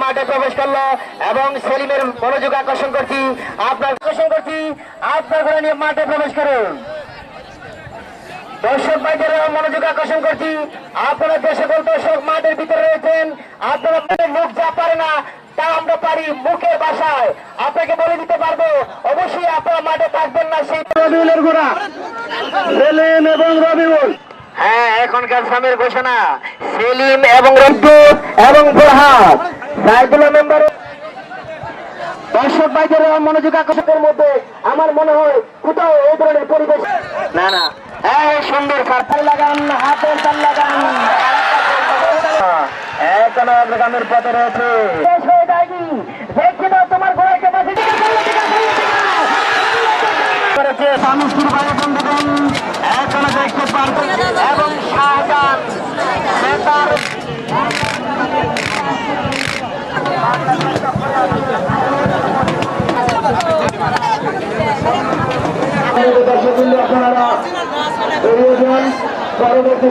মাঠে প্রবেশ করলো এবং সেলিমের মনোযোগ আকর্ষণ করছি আপনার ঘোড়া নিয়ে মাঠে প্রবেশ করুন। দর্শক ভাইদের মনোযোগ আকর্ষণ করছি, আপনারা যে সকল দর্শক মাঠের ভিতরে রয়েছেন, আপনারা মুখ যা পারে না তা আমরা পারি মুখের ভাষায় আপনাকে বলে দিতে পারবো। অবশ্যই আপনারা মাঠে থাকবেন না। সেই রবিউলের ঘোড়া সেলিম এবং রবিউল, হ্যাঁ এখনকার সামের ঘোষণা সেলিম এবং রবিউল এবং ফরহাদ সাইদুল্লাহ মেম্বার। দর্শক ভাইদের মনোযোগ আকর্ষণের মধ্যে আমার মনে হয় কোথাও এই ধরনের পরিবেশ না না। হ্যাঁ সুন্দর তার লাগান, হাতের তার লাগান, এখনো গ্রামের পথে রয়েছে। শেষ হয়ে যায়নি, দেখছি না তোমার ঘোড়াকে বাঁচিয়ে করেছে স্বামীর ভাই বন্ধুগণ, এখনো দেখতে পারবেন এবং শাহজাহান নেতার আপনারা বেরিয়ে যান। পরবর্তী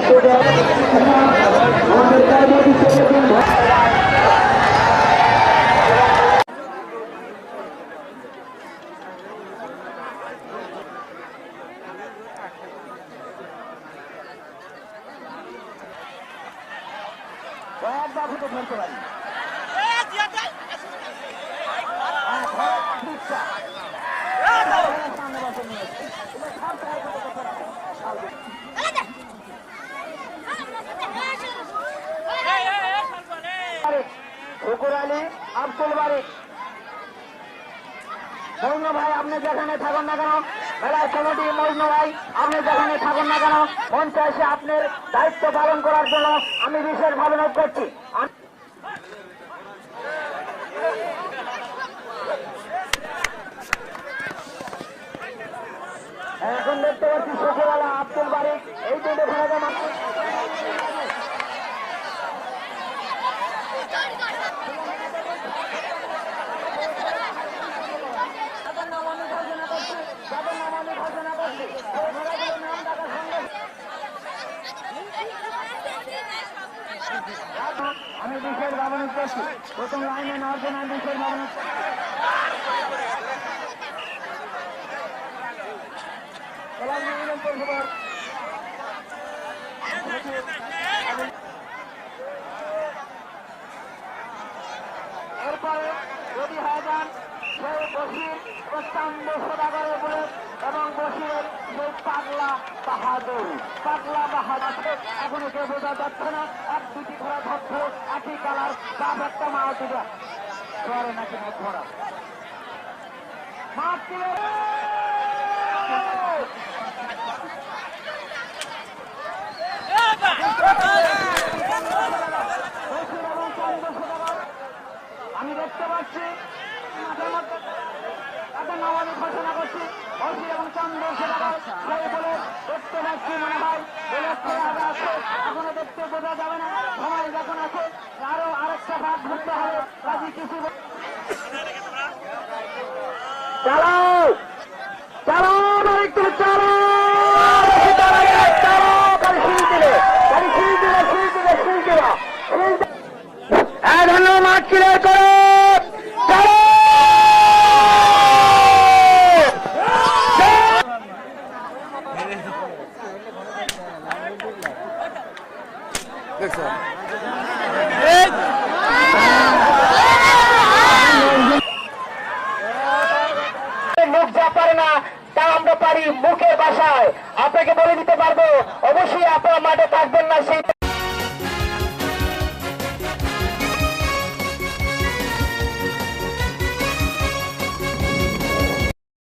শুকুর আলী আব্দুল বারিক মজনু ভাই, আপনি যেখানে থাকুন না কেন, মেলার কমিটি মজনু ভাই আপনি যেখানে থাকুন না কেন, মঞ্চে এসে আপনার দায়িত্ব পালন করার জন্য আমি বিশেষভাবে অনুরোধ করছি। এখন দেখতে পাচ্ছি শুকুর আলী আব্দুল বারিক এই দুটো খেলা আমি বিশেষ ভাবনা করছি। প্রথম লাইনে নেওয়ার জন্য আমি বিশেষ ভাবনা এরপরে যদি হয়ে যান সেই বসির প্রস্তাম্ব সদাগরের বলে এবং বসিরের সেই পাগলা বাহাদুর এখনো কেউ বোঝা যাচ্ছে না। এক দুটি ঘোড়া ধরছে, একই কালার বাপ একটা মাও দিবে ঘরে নাকি না ঘোড়া মাছ আমি দেখতে পাচ্ছি মাঠের মধ্যে তাদের নাম আমি ঘোষণা করছি অসি এবং চন্দ্র সেনাবাই বলে দেখতে পাচ্ছি মনে হয় আছে এখনো দেখতে বোঝা যাবে না। সময় যখন আছে আরো আরেকটা ভাগ ধরতে হবে। কাজী কিছু চালাও চালাও একটু চালাও ধন্যবাদ ক্লিয়ার করো। মুখ যা পারে না তা আমরা পারি মুখের ভাষায় আপনাকে বলে দিতে পারবো। অবশ্যই আপনারা মাঠে থাকবেন না সেই